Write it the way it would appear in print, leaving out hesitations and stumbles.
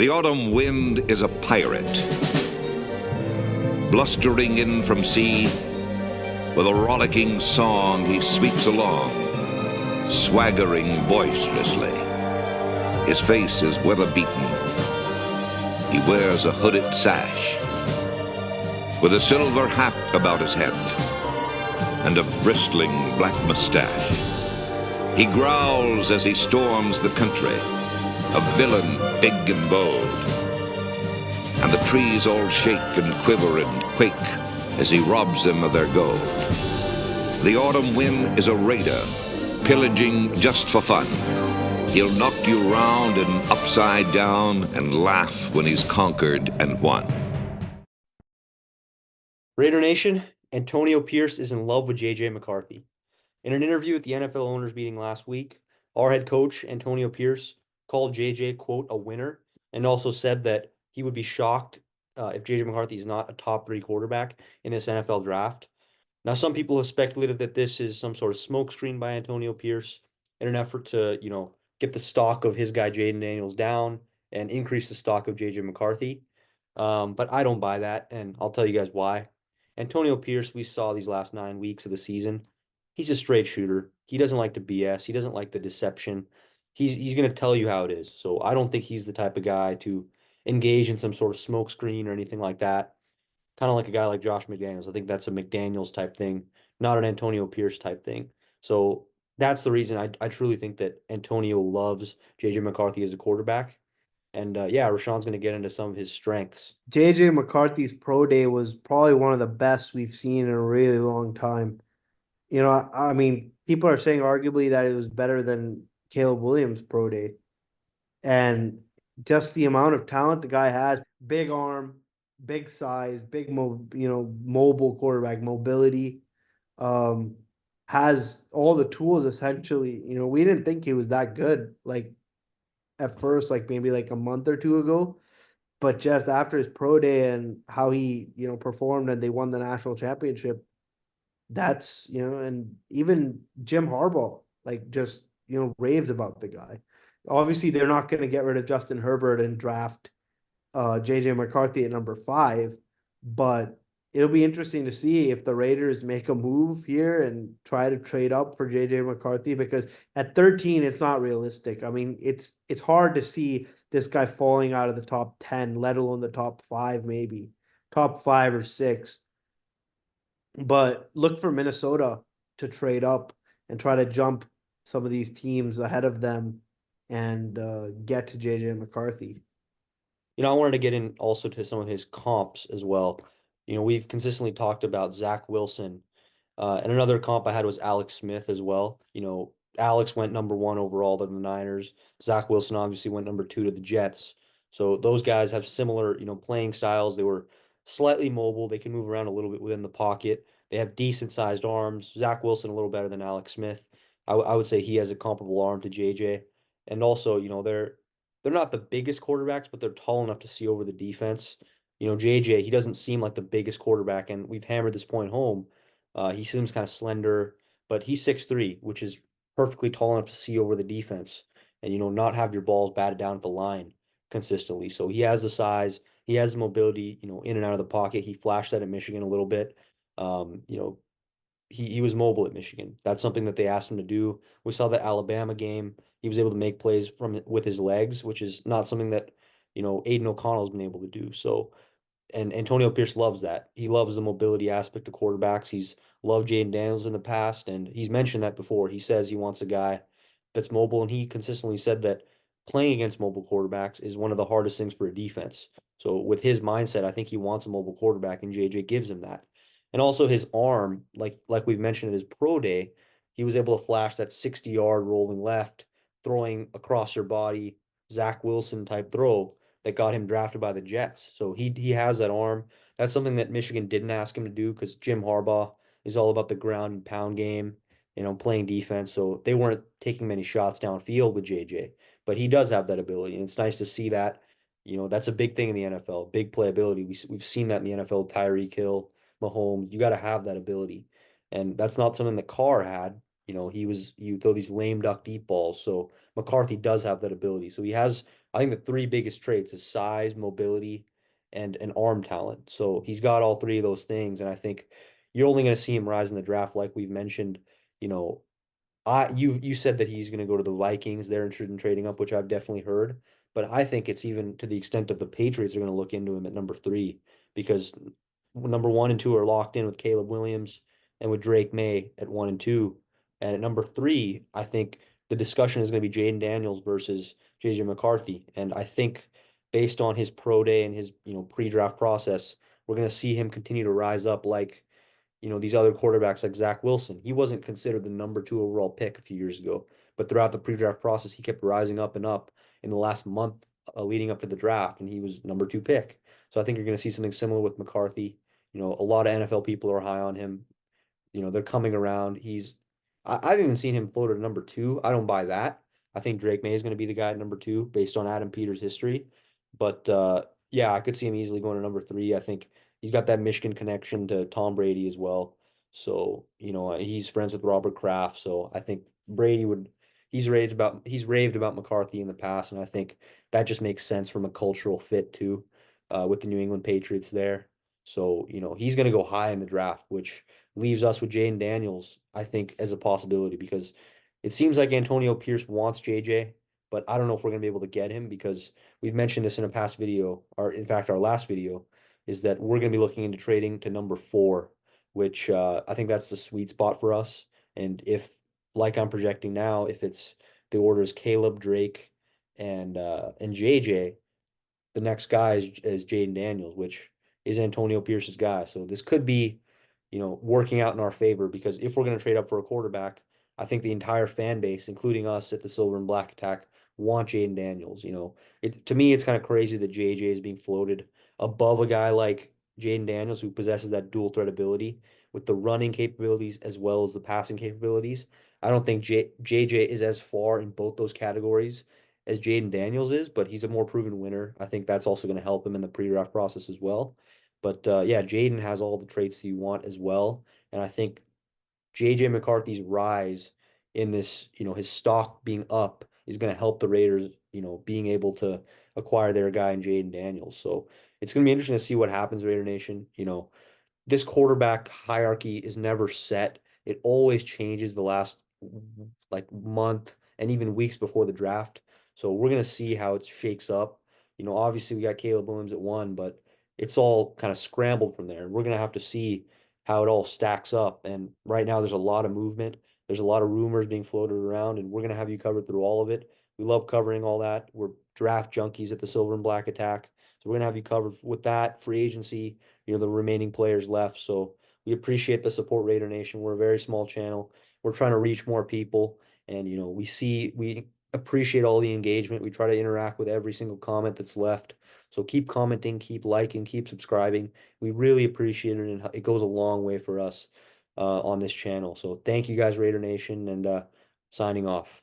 The autumn wind is a pirate, blustering in from sea. With a rollicking song he sweeps along, swaggering boisterously. His face is weather-beaten. He wears a hooded sash, with a silver hat about his head, and a bristling black mustache. He growls as he storms the country, a villain big and bold. And the trees all shake and quiver and quake as he robs them of their gold. The autumn wind is a raider, pillaging just for fun. He'll knock you round and upside down and laugh when he's conquered and won. Raider Nation, Antonio Pierce is in love with J.J. McCarthy. In an interview at the NFL owners meeting last week, our head coach, Antonio Pierce, called J.J., quote, a winner, and also said that he would be shocked if J.J. McCarthy is not a top 3 quarterback in this NFL draft. Now, some people have speculated that this is some sort of smokescreen by Antonio Pierce in an effort to, get the stock of his guy Jaden Daniels down and increase the stock of J.J. McCarthy. But I don't buy that, and I'll tell you guys why. Antonio Pierce, we saw these last 9 weeks of the season. He's a straight shooter. He doesn't like the BS. He doesn't like the deception. He's going to tell you how it is. So I don't think he's the type of guy to engage in some sort of smokescreen or anything like that. Kind of like a guy like Josh McDaniels. I think that's a McDaniels type thing, not an Antonio Pierce type thing. So that's the reason I truly think that Antonio loves JJ McCarthy as a quarterback. And yeah, Rashawn's going to get into some of his strengths. JJ McCarthy's pro day was probably one of the best we've seen in a really long time. I mean, people are saying arguably that it was better than Caleb Williams' pro day. And just the amount of talent the guy has, big arm, big size, mobile quarterback mobility, has all the tools essentially. We didn't think he was that good, like at first, like maybe like a month or two ago. But just after his pro day and how he, performed and they won the national championship, and even Jim Harbaugh, like just, raves about the guy. Obviously, they're not going to get rid of Justin Herbert and draft JJ McCarthy at number 5, but it'll be interesting to see if the Raiders make a move here and try to trade up for JJ McCarthy, because at 13 it's not realistic. I mean, it's hard to see this guy falling out of the top 10, let alone the top 5, maybe top 5 or 6. But look for Minnesota to trade up and try to jump some of these teams ahead of them and get to JJ McCarthy. I wanted to get in also to some of his comps as well. We've consistently talked about Zach Wilson. And another comp I had was Alex Smith as well. Alex went number 1 overall to the Niners. Zach Wilson obviously went number 2 to the Jets. So those guys have similar, playing styles. They were slightly mobile. They can move around a little bit within the pocket. They have decent sized arms. Zach Wilson a little better than Alex Smith. I would say he has a comparable arm to JJ. And also, they're not the biggest quarterbacks, but they're tall enough to see over the defense. JJ, he doesn't seem like the biggest quarterback, and we've hammered this point home. He seems kind of slender, but he's 6'3", which is perfectly tall enough to see over the defense and, not have your balls batted down at the line consistently. So he has the size, he has the mobility, in and out of the pocket. He flashed that at Michigan a little bit. He was mobile at Michigan. That's something that they asked him to do. We saw the Alabama game. He was able to make plays with his legs, which is not something that, Aiden O'Connell's been able to do. So, and Antonio Pierce loves that. He loves the mobility aspect of quarterbacks. He's loved Jaden Daniels in the past, and he's mentioned that before. He says he wants a guy that's mobile, and he consistently said that playing against mobile quarterbacks is one of the hardest things for a defense. So with his mindset, I think he wants a mobile quarterback, and JJ gives him that. And also his arm, like we've mentioned at his pro day, he was able to flash that 60-yard rolling left, throwing across your body, Zach Wilson type throw that got him drafted by the Jets. So he has that arm. That's something that Michigan didn't ask him to do because Jim Harbaugh is all about the ground and pound game, playing defense. So they weren't taking many shots downfield with JJ, but he does have that ability, and it's nice to see that. That's a big thing in the NFL, big playability. We've seen that in the NFL, Tyreek Hill, Mahomes. You got to have that ability, and that's not something that Carr had. You throw these lame duck deep balls. So McCarthy does have that ability. So he has I think the three biggest traits is size, mobility, and an arm talent. So he's got all three of those things, and I think you're only going to see him rise in the draft, like we've mentioned. You know, you said that he's going to go to the Vikings. They're interested in trading up, which I've definitely heard. But I think it's even to the extent of the Patriots are going to look into him at number three because number one and two are locked in with Caleb Williams and with Drake May at one and two. And at number three, I think the discussion is going to be Jaden Daniels versus JJ McCarthy. And I think based on his pro day and his, pre-draft process, we're going to see him continue to rise up like these other quarterbacks like Zach Wilson. He wasn't considered the number two overall pick a few years ago, but throughout the pre-draft process, he kept rising up and up in the last month leading up to the draft, and he was number two pick. So I think you're going to see something similar with McCarthy. A lot of NFL people are high on him. They're coming around. I've even seen him floated at number two. I don't buy that. I think Drake May is going to be the guy at number two based on Adam Peters' history. But yeah, I could see him easily going to number three. I think he's got that Michigan connection to Tom Brady as well. So, he's friends with Robert Kraft. So I think Brady would, he's raved about McCarthy in the past. And I think that just makes sense from a cultural fit too, with the New England Patriots there. So, he's going to go high in the draft, which leaves us with Jaden Daniels, I think, as a possibility because it seems like Antonio Pierce wants JJ, but I don't know if we're going to be able to get him because we've mentioned this in a past video, or in fact, our last video, is that we're going to be looking into trading to number four, which I think that's the sweet spot for us. And if, like I'm projecting now, if it's the order is Caleb, Drake, and JJ, the next guy is Jaden Daniels, which is Antonio Pierce's guy. So this could be, working out in our favor because if we're going to trade up for a quarterback, I think the entire fan base, including us at the Silver and Black Attack, want Jaden Daniels. To me, it's kind of crazy that JJ is being floated above a guy like Jaden Daniels, who possesses that dual threat ability with the running capabilities as well as the passing capabilities. I don't think JJ is as far in both those categories as Jaden Daniels is, but he's a more proven winner. I think that's also going to help him in the pre-draft process as well. But yeah, Jaden has all the traits that you want as well. And I think JJ McCarthy's rise in this, his stock being up is going to help the Raiders, being able to acquire their guy in Jaden Daniels. So it's going to be interesting to see what happens, Raider Nation. This quarterback hierarchy is never set. It always changes the last like month and even weeks before the draft. So we're gonna see how it shakes up. Obviously we got Caleb Williams at one, but it's all kind of scrambled from there. We're gonna have to see how it all stacks up. And right now there's a lot of movement. There's a lot of rumors being floated around, and we're gonna have you covered through all of it. We love covering all that. We're draft junkies at the Silver and Black Attack. So we're gonna have you covered with that, free agency, the remaining players left. So we appreciate the support, Raider Nation. We're a very small channel. We're trying to reach more people. And, we appreciate all the engagement. We try to interact with every single comment that's left. So keep commenting, keep liking, keep subscribing. We really appreciate it, and it goes a long way for us on this channel. So thank you guys, Raider Nation, and signing off.